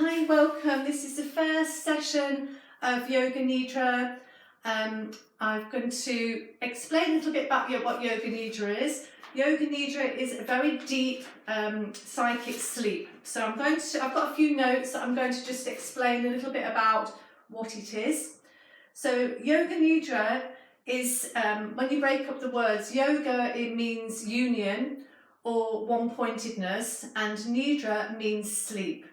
Hi, welcome. This is the first session of Yoga Nidra. I'm going to explain a little bit about what Yoga Nidra is. Yoga Nidra is a very deep psychic sleep. So I've got a few notes that I'm going to just explain a little bit about what it is. So Yoga Nidra is, when you break up the words, yoga, it means union or one-pointedness, and Nidra means sleep.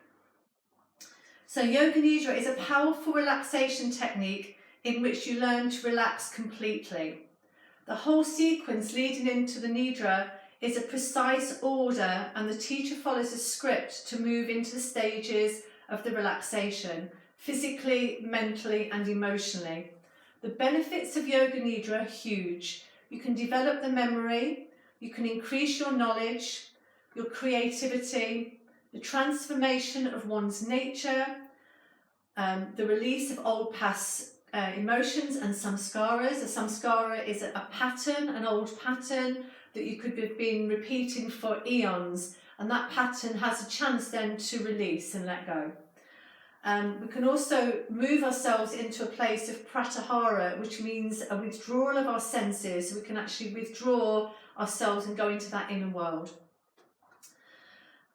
So Yoga Nidra is a powerful relaxation technique in which you learn to relax completely. The whole sequence leading into the Nidra is a precise order, and the teacher follows a script to move into the stages of the relaxation, physically, mentally and emotionally. The benefits of Yoga Nidra are huge. You can develop the memory, you can increase your knowledge, your creativity, the transformation of one's nature, the release of old past emotions and samskaras. A samskara is a pattern, an old pattern that you could have been repeating for eons, and that pattern has a chance then to release and let go. We can also move ourselves into a place of pratyahara, which means a withdrawal of our senses. We can actually withdraw ourselves and go into that inner world.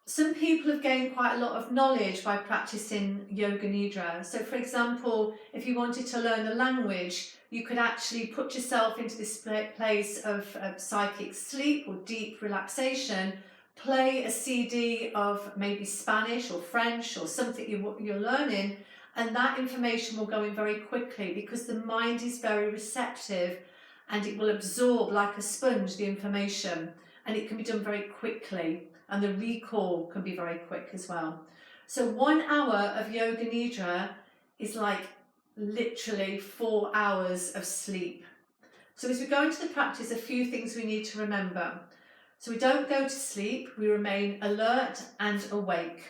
Some people have gained quite a lot of knowledge by practicing Yoga Nidra. So for example, if you wanted to learn a language, you could actually put yourself into this place of psychic sleep or deep relaxation, play a CD of maybe Spanish or French or something you're learning, and that information will go in very quickly because the mind is very receptive and it will absorb like a sponge the information, and it can be done very quickly. And the recall can be very quick as well. So 1 hour of Yoga Nidra is like literally 4 hours of sleep. So as we go into the practice, a few things we need to remember. So we don't go to sleep, we remain alert and awake.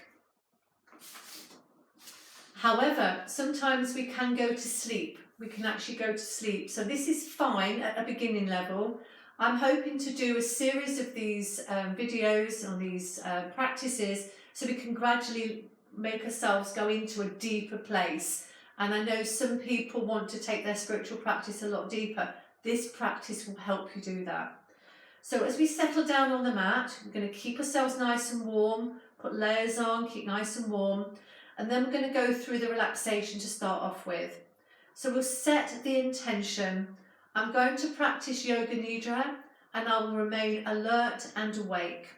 However, sometimes we can go to sleep. We can actually go to sleep. So this is fine at a beginning level. I'm hoping to do a series of these videos on these practices so we can gradually make ourselves go into a deeper place. And I know some people want to take their spiritual practice a lot deeper. This practice will help you do that. So as we settle down on the mat, we're going to keep ourselves nice and warm, put layers on, keep nice and warm. And then we're going to go through the relaxation to start off with. So we'll set the intention. I'm going to practice Yoga Nidra and I will remain alert and awake.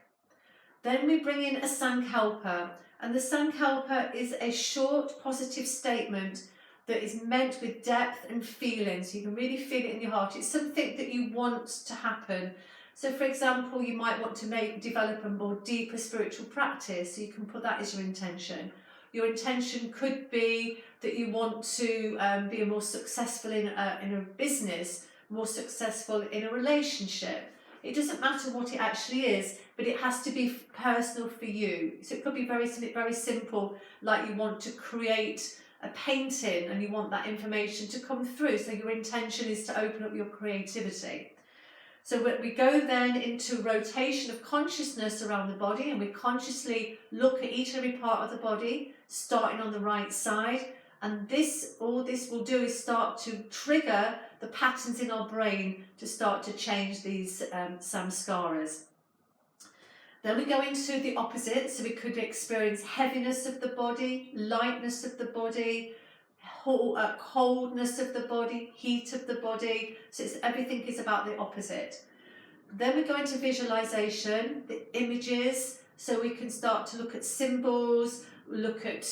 Then we bring in a Sankalpa, and the Sankalpa is a short positive statement that is meant with depth and feeling, so you can really feel it in your heart. It's something that you want to happen. So for example, you might want to develop a more deeper spiritual practice, so you can put that as your intention. Your intention could be that you want to be more successful in a business, more successful in a relationship. It doesn't matter what it actually is, but it has to be personal for you. So it could be very simple, like you want to create a painting and you want that information to come through. So your intention is to open up your creativity. So we go then into rotation of consciousness around the body, and we consciously look at each and every part of the body, starting on the right side. And all this will do is start to trigger the patterns in our brain to start to change these samskaras. Then we go into the opposite, so we could experience heaviness of the body, lightness of the body, coldness of the body, heat of the body. So everything is about the opposite. Then we go into visualization, the images, so we can start to look at symbols, look at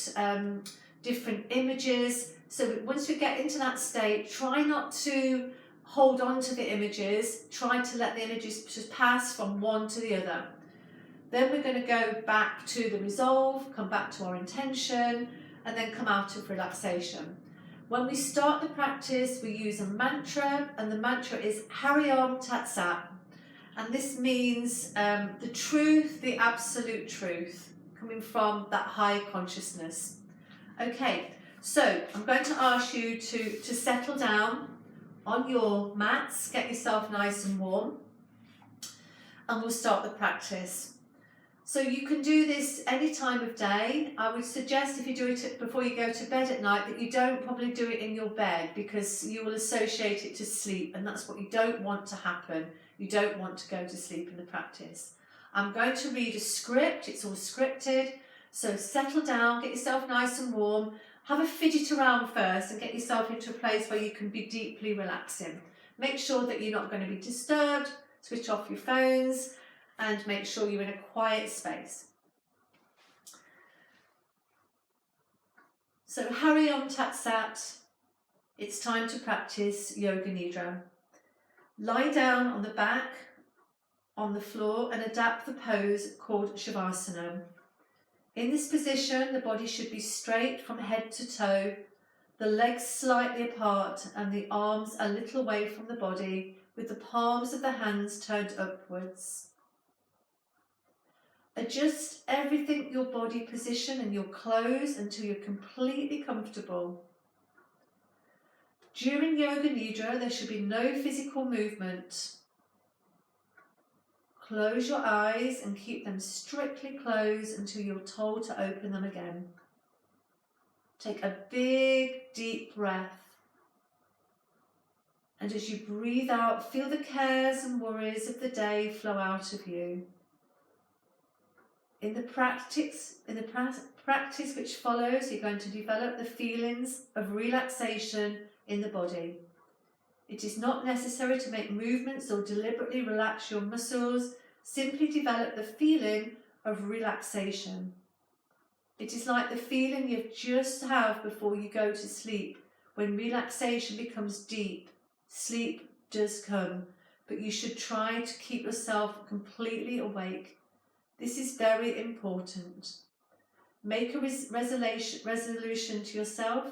different images. So once we get into that state, try not to hold on to the images, try to let the images just pass from one to the other. Then we're going to go back to the resolve, come back to our intention, and then come out of relaxation. When we start the practice, we use a mantra, and the mantra is Hari Om Tat Sat. And this means the truth, the absolute truth, coming from that high consciousness. Okay, so I'm going to ask you to settle down on your mats, get yourself nice and warm, and we'll start the practice. So you can do this any time of day. I would suggest if you do it before you go to bed at night that you don't probably do it in your bed, because you will associate it to sleep, and that's what you don't want to happen. You don't want to go to sleep in the practice. I'm going to read a script. It's all scripted. So settle down, get yourself nice and warm. Have a fidget around first and get yourself into a place where you can be deeply relaxing. Make sure that you're not going to be disturbed. Switch off your phones and make sure you're in a quiet space. So Hari Om Tat Sat, it's time to practice Yoga Nidra. Lie down on the back, on the floor, and adapt the pose called Shavasana. In this position, the body should be straight from head to toe, the legs slightly apart and the arms a little away from the body, with the palms of the hands turned upwards. Adjust everything, your body position and your clothes, until you're completely comfortable. During Yoga Nidra, there should be no physical movement. Close your eyes and keep them strictly closed until you're told to open them again. Take a big, deep breath. And as you breathe out, feel the cares and worries of the day flow out of you. In the practice which follows, you're going to develop the feelings of relaxation in the body. It is not necessary to make movements or deliberately relax your muscles. Simply develop the feeling of relaxation. It is like the feeling you just have before you go to sleep. When relaxation becomes deep, sleep does come, but you should try to keep yourself completely awake. This is very important. Make a resolution to yourself.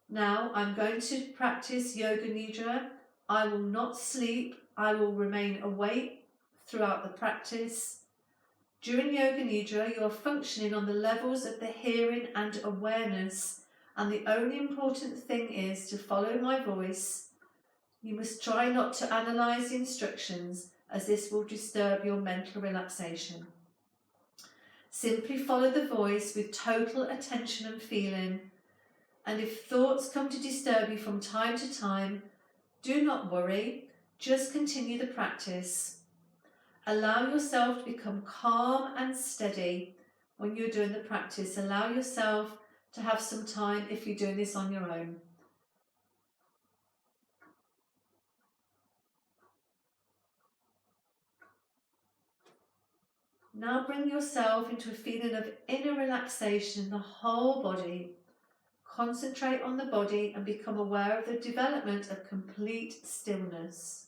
Now I'm going to practice Yoga Nidra. I will not sleep. I will remain awake throughout the practice. During Yoga Nidra, you are functioning on the levels of the hearing and awareness, and the only important thing is to follow my voice. You must try not to analyse the instructions, as this will disturb your mental relaxation. Simply follow the voice with total attention and feeling, and if thoughts come to disturb you from time to time, do not worry, just continue the practice. Allow yourself to become calm and steady when you're doing the practice. Allow yourself to have some time if you're doing this on your own. Now bring yourself into a feeling of inner relaxation in the whole body. Concentrate on the body and become aware of the development of complete stillness.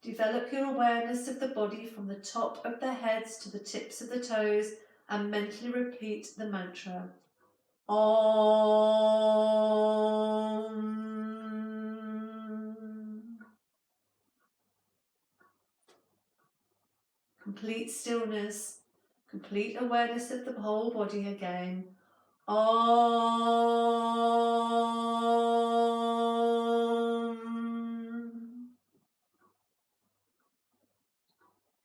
Develop your awareness of the body from the top of the heads to the tips of the toes and mentally repeat the mantra. Om. Complete stillness, complete awareness of the whole body again. Om.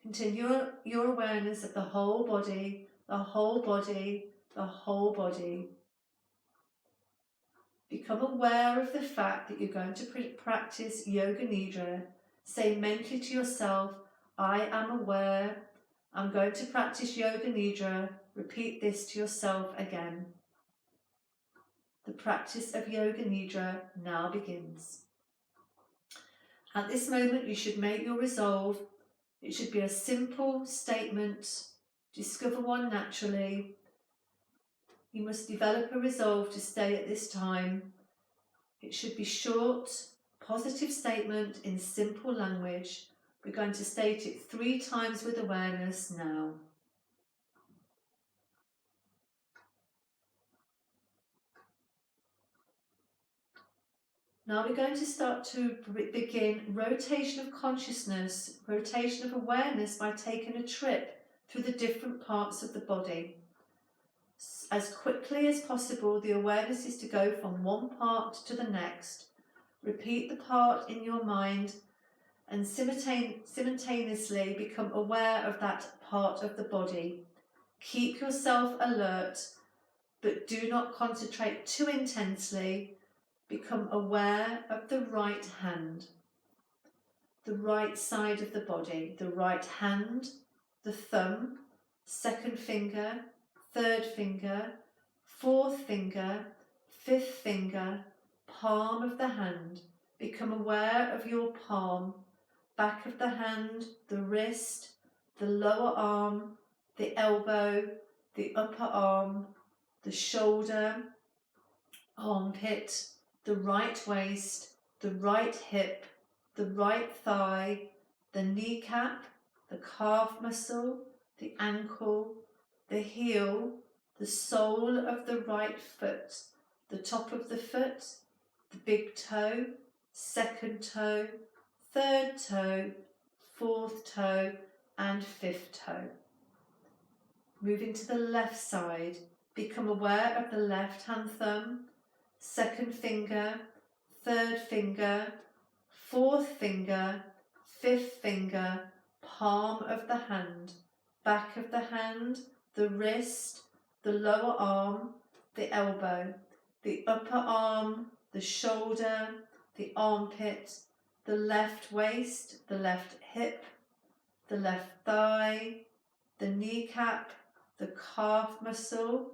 Continue your awareness of the whole body, the whole body, the whole body. Become aware of the fact that you're going to practice Yoga Nidra. Say mentally to yourself, I am aware. I'm going to practice Yoga Nidra. Repeat this to yourself again. The practice of Yoga Nidra now begins. At this moment, you should make your resolve. It should be a simple statement. Discover one naturally. You must develop a resolve to stay at this time. It should be short, positive statement in simple language. We're going to state it 3 times with awareness now. Now we're going to start to begin rotation of consciousness, rotation of awareness by taking a trip through the different parts of the body. As quickly as possible, the awareness is to go from one part to the next. Repeat the part in your mind and simultaneously become aware of that part of the body. Keep yourself alert, but do not concentrate too intensely. Become aware of the right hand, the right side of the body, the right hand, the thumb, second finger, third finger, fourth finger, fifth finger, palm of the hand. Become aware of your palm, back of the hand, the wrist, the lower arm, the elbow, the upper arm, the shoulder, armpit, the right waist, the right hip, the right thigh, the kneecap, the calf muscle, the ankle, the heel, the sole of the right foot, the top of the foot, the big toe, second toe, third toe, fourth toe, and fifth toe. Moving to the left side, become aware of the left hand thumb, second finger, third finger, fourth finger, fifth finger, palm of the hand, back of the hand, the wrist, the lower arm, the elbow, the upper arm, the shoulder, the armpit, the left waist, the left hip, the left thigh, the kneecap, the calf muscle,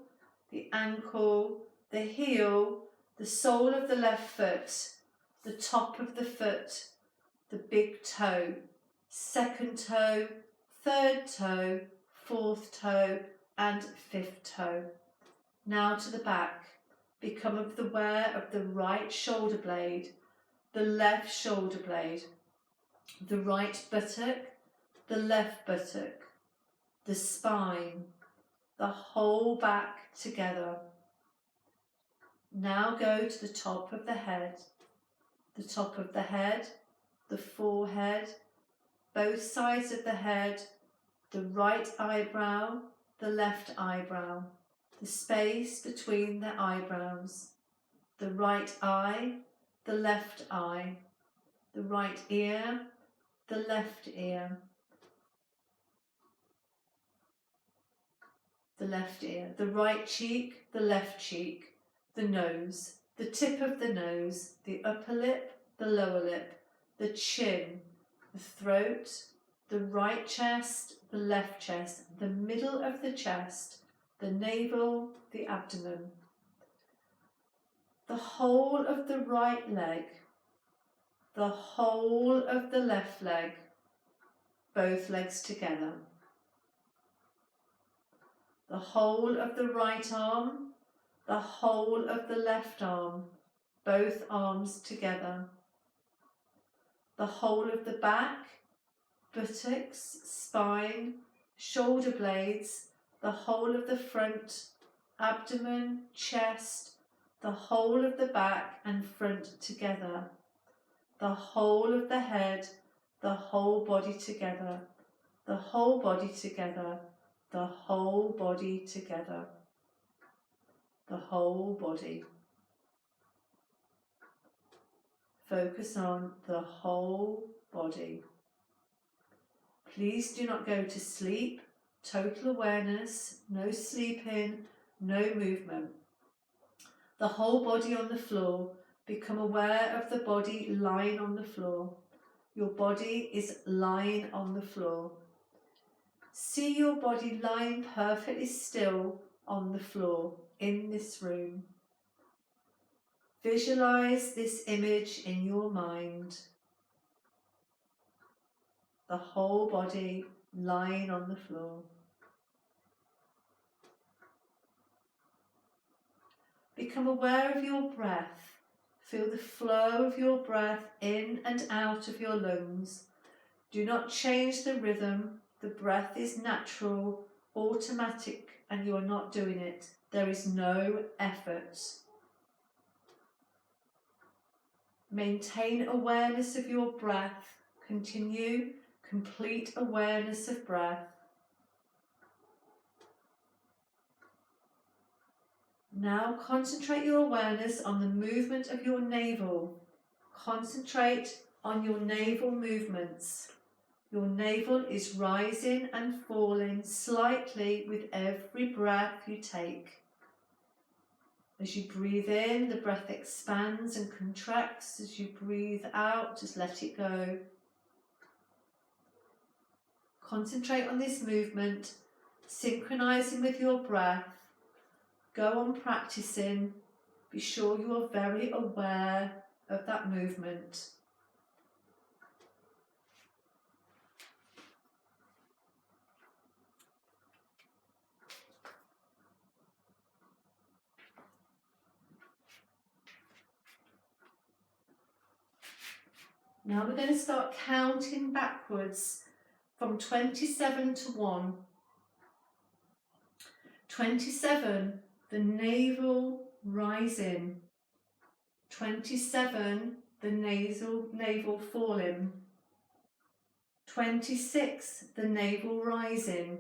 the ankle, the heel, the sole of the left foot, the top of the foot, the big toe, second toe, third toe, fourth toe, and fifth toe. Now to the back. Become aware of the right shoulder blade, the left shoulder blade, the right buttock, the left buttock, the spine, the whole back together. Now go to the top of the head, the forehead, both sides of the head, the right eyebrow, the left eyebrow, the space between the eyebrows, the right eye, the left eye, the right ear, the left ear, the right cheek, the left cheek, the nose, the tip of the nose, the upper lip, the lower lip, the chin, the throat, the right chest, the left chest, the middle of the chest, the navel, the abdomen, the whole of the right leg, the whole of the left leg, both legs together, the whole of the right arm, the whole of the left arm, both arms together, the whole of the back, buttocks, spine, shoulder blades, the whole of the front, abdomen, chest, the whole of the back and front together, the whole of the head, the whole body together, the whole body together, the whole body together, the whole body. Focus on the whole body. Please do not go to sleep. Total awareness, no sleeping, no movement. The whole body on the floor. Become aware of the body lying on the floor. Your body is lying on the floor. See your body lying perfectly still on the floor in this room. Visualize this image in your mind. The whole body lying on the floor. Become aware of your breath. Feel the flow of your breath in and out of your lungs. Do not change the rhythm. The breath is natural, automatic, and you are not doing it. There is no effort. Maintain awareness of your breath. Continue complete awareness of breath. Now concentrate your awareness on the movement of your navel. Concentrate on your navel movements. Your navel is rising and falling slightly with every breath you take. As you breathe in, the breath expands and contracts. As you breathe out, just let it go. Concentrate on this movement, synchronizing with your breath. Go on practicing. Be sure you are very aware of that movement. Now we're going to start counting backwards from 27 to 1. 27, the navel rising. 27, the navel falling. 26, the navel rising.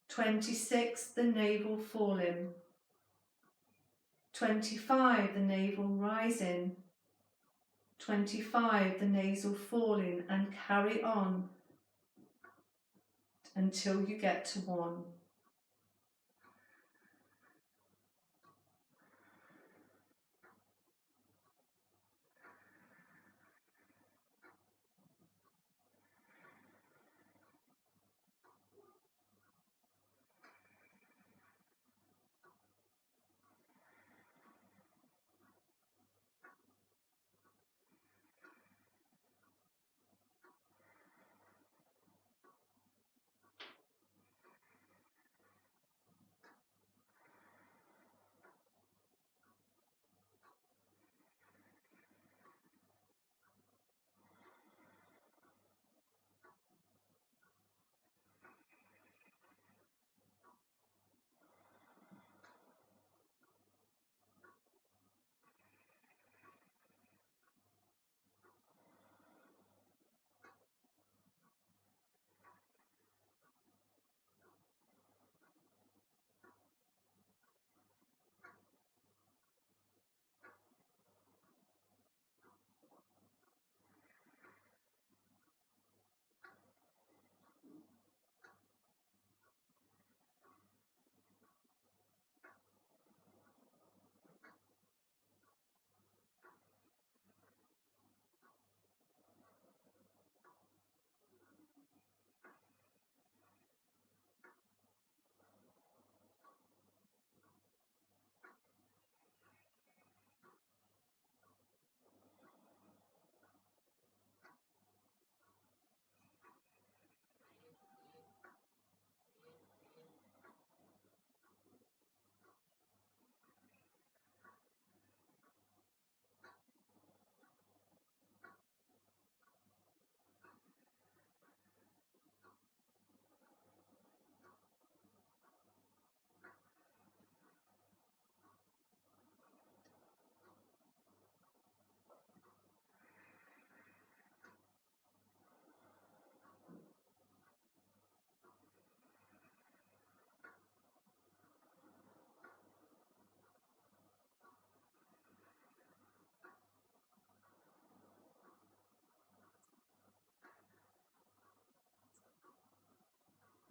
26, the navel falling. 25, the navel rising. 25, the nasal falling, and carry on until you get to 1.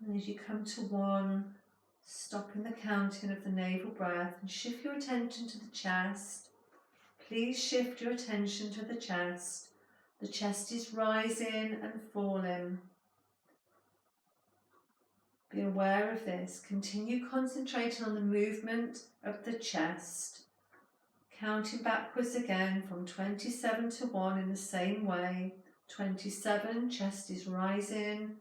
And as you come to 1, stopping the counting of the navel breath and shift your attention to the chest. Please shift your attention to the chest. The chest is rising and falling. Be aware of this. Continue concentrating on the movement of the chest. Counting backwards again from 27 to 1 in the same way. 27, chest is rising.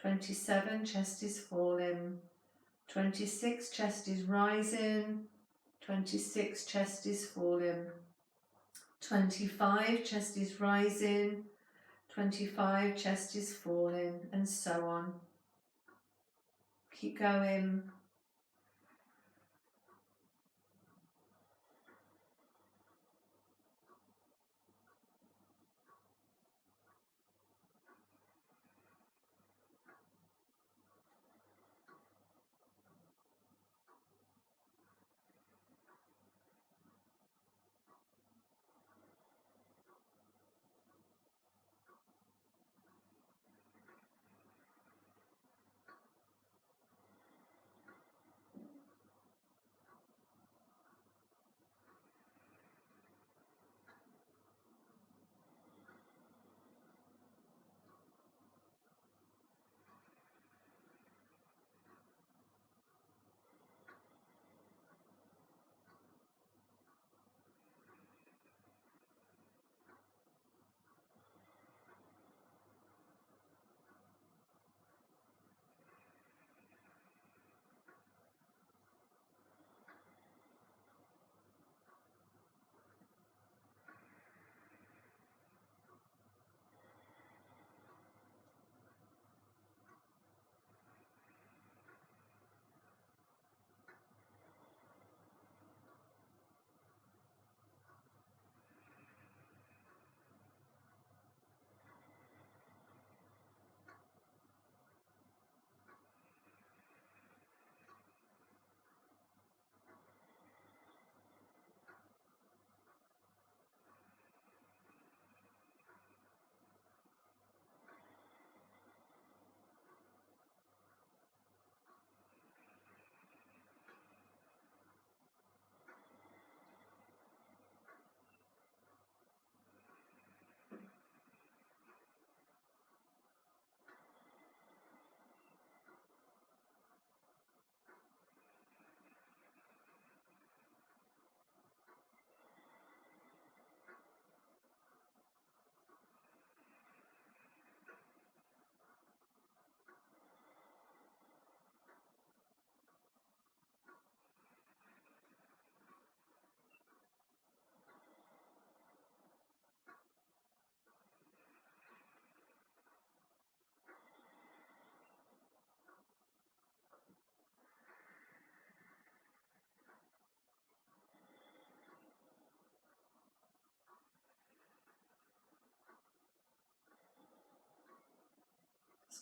27, chest is falling. 26, chest is rising. 26, chest is falling. 25, chest is rising. 25, chest is falling, and so on. Keep going.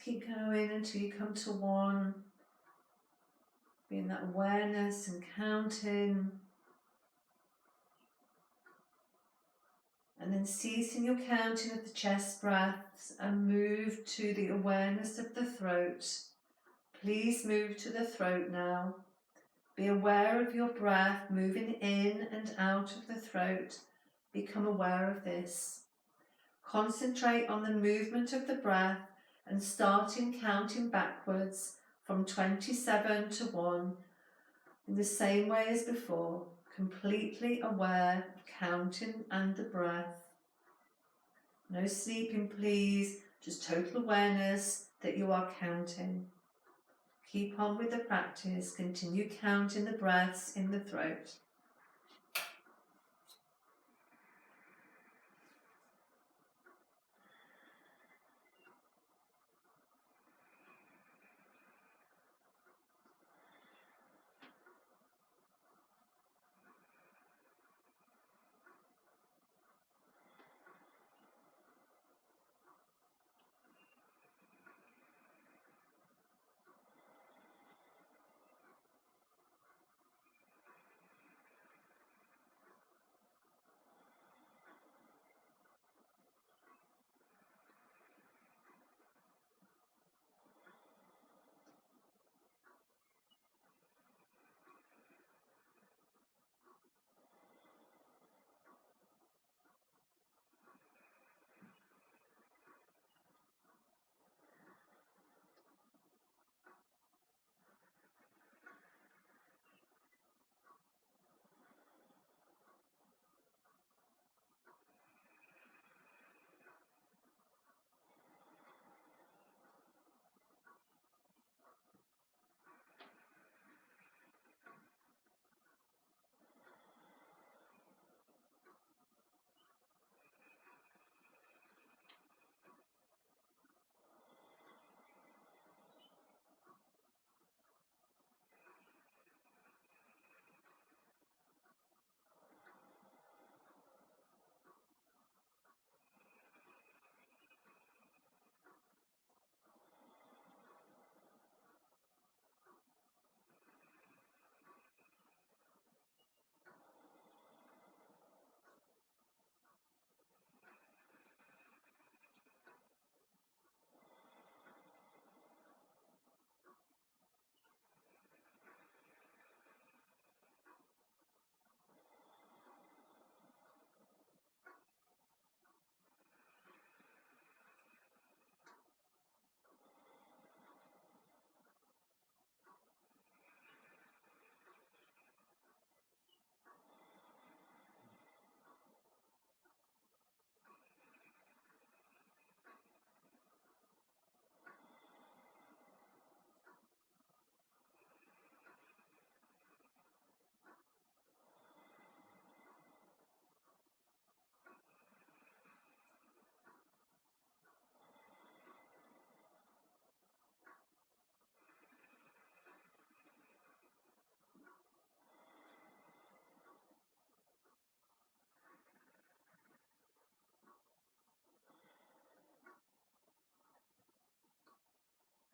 Just keep going until you come to 1. Be in that awareness and counting. And then ceasing your counting of the chest breaths and move to the awareness of the throat. Please move to the throat now. Be aware of your breath moving in and out of the throat. Become aware of this. Concentrate on the movement of the breath and starting counting backwards from 27 to 1 in the same way as before, completely aware of counting and the breath. No sleeping, please, just total awareness that you are counting. Keep on with the practice, continue counting the breaths in the throat.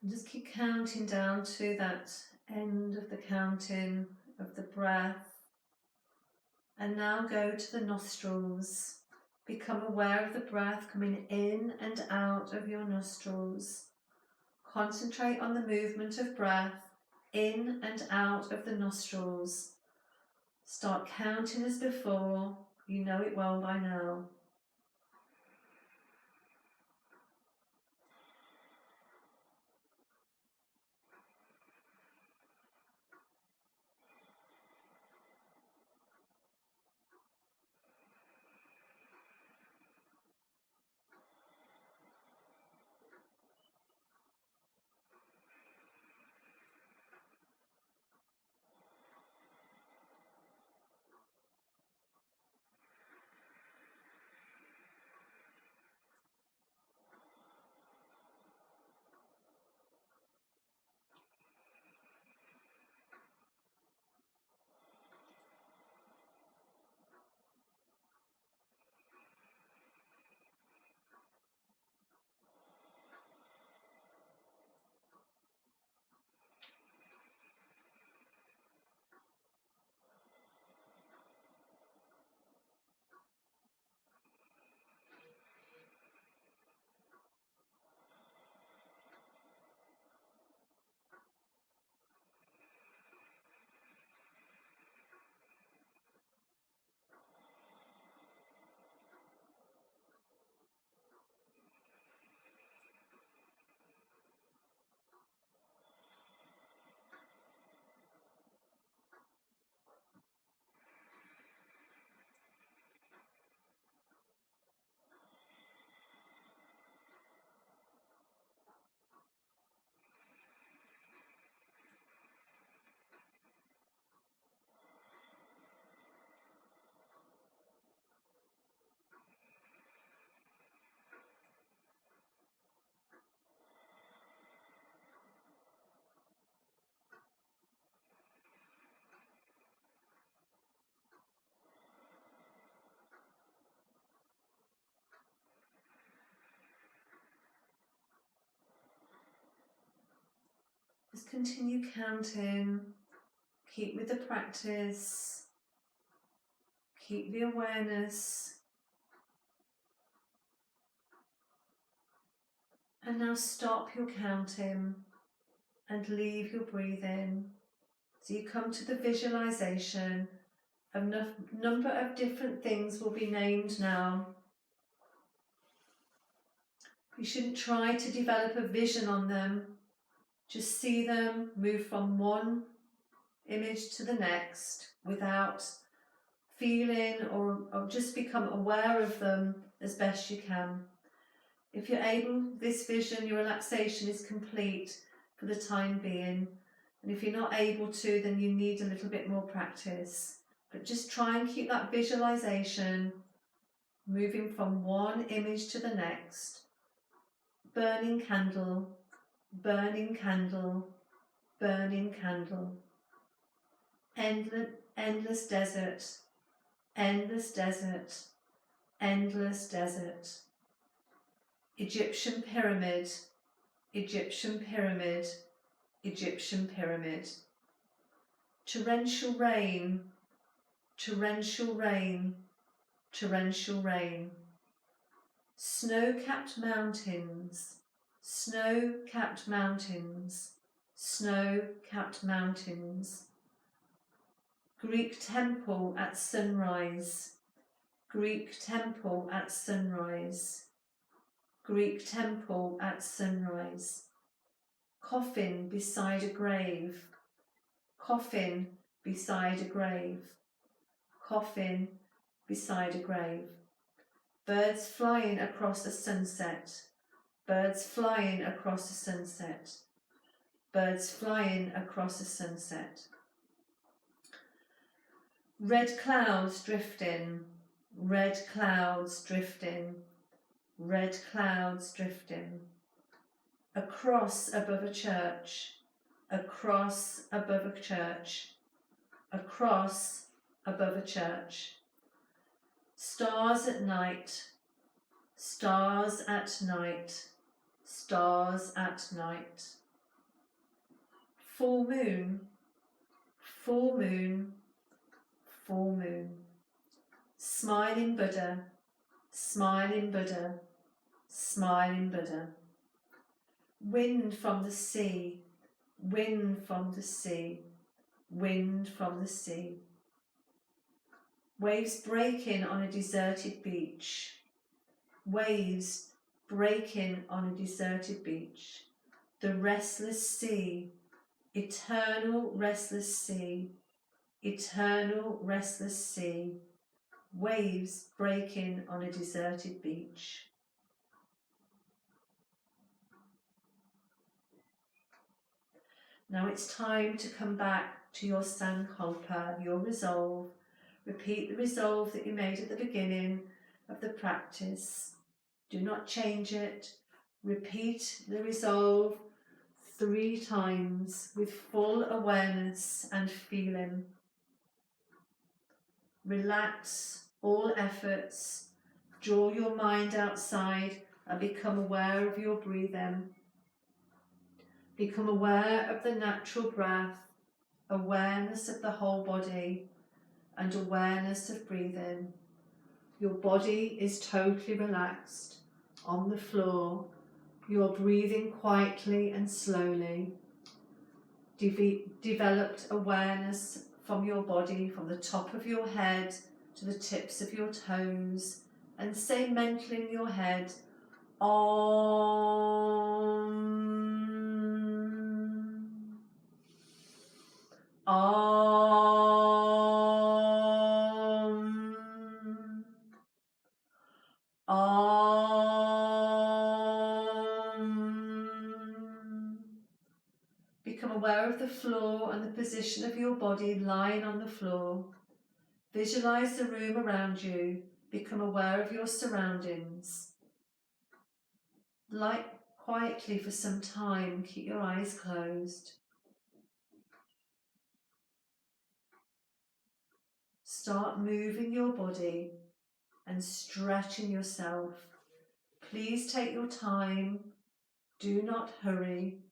And just keep counting down to that end of the counting of the breath. And now go to the nostrils. Become aware of the breath coming in and out of your nostrils. Concentrate on the movement of breath in and out of the nostrils. Start counting as before. You know it well by now. Just continue counting. Keep with the practice. Keep the awareness. And now stop your counting and leave your breathing. So you come to the visualization. A number of different things will be named now. You shouldn't try to develop a vision on them. Just see them move from one image to the next without feeling or just become aware of them as best you can. If you're able, this vision, your relaxation is complete for the time being. And if you're not able to, then you need a little bit more practice. But just try and keep that visualization moving from one image to the next. Burning candle, burning candle, burning candle. Endless desert, endless desert, endless desert. Egyptian pyramid, Egyptian pyramid, Egyptian pyramid. Torrential rain, torrential rain, torrential rain. Snow-capped mountains, snow-capped mountains, snow-capped mountains. Greek temple at sunrise, Greek temple at sunrise, Greek temple at sunrise. Coffin beside a grave, coffin beside a grave, coffin beside a grave. Birds flying across the sunset, birds flying across the sunset, birds flying across the sunset. Red clouds drifting, red clouds drifting, red clouds drifting. A cross above a church, a cross above a church, a cross above a church. Stars at night, stars at night, stars at night. Full moon, full moon, full moon. Smiling Buddha, smiling Buddha, smiling Buddha. Wind from the sea, wind from the sea, wind from the sea. Waves breaking on a deserted beach, waves breaking on a deserted beach. The restless sea, eternal restless sea, eternal restless sea. Waves breaking on a deserted beach. Now it's time to come back to your Sankalpa, your resolve. Repeat the resolve that you made at the beginning of the practice. Do not change it. Repeat the resolve 3 times with full awareness and feeling. Relax all efforts. Draw your mind outside and become aware of your breathing. Become aware of the natural breath, awareness of the whole body, and awareness of breathing. Your body is totally relaxed on the floor. You're breathing quietly and slowly. Developed awareness from your body, from the top of your head to the tips of your toes, and say mentally in your head, Om. Om. Om. Become aware of the floor and the position of your body lying on the floor. Visualize the room around you. Become aware of your surroundings. Lie quietly for some time. Keep your eyes closed. Start moving your body and stretching yourself. Please take your time. Do not hurry.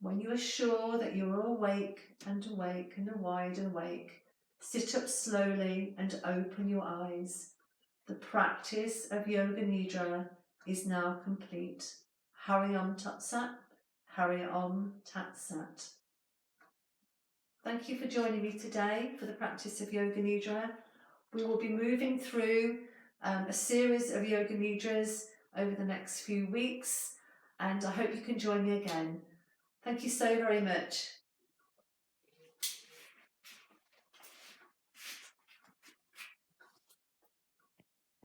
When you are sure that you are awake and awake and wide awake, sit up slowly and open your eyes. The practice of Yoga Nidra is now complete. Hari Om Tat Sat, Hari Om Tat Sat. Thank you for joining me today for the practice of Yoga Nidra. We will be moving through a series of Yoga Nidras over the next few weeks, and I hope you can join me again. Thank you so very much.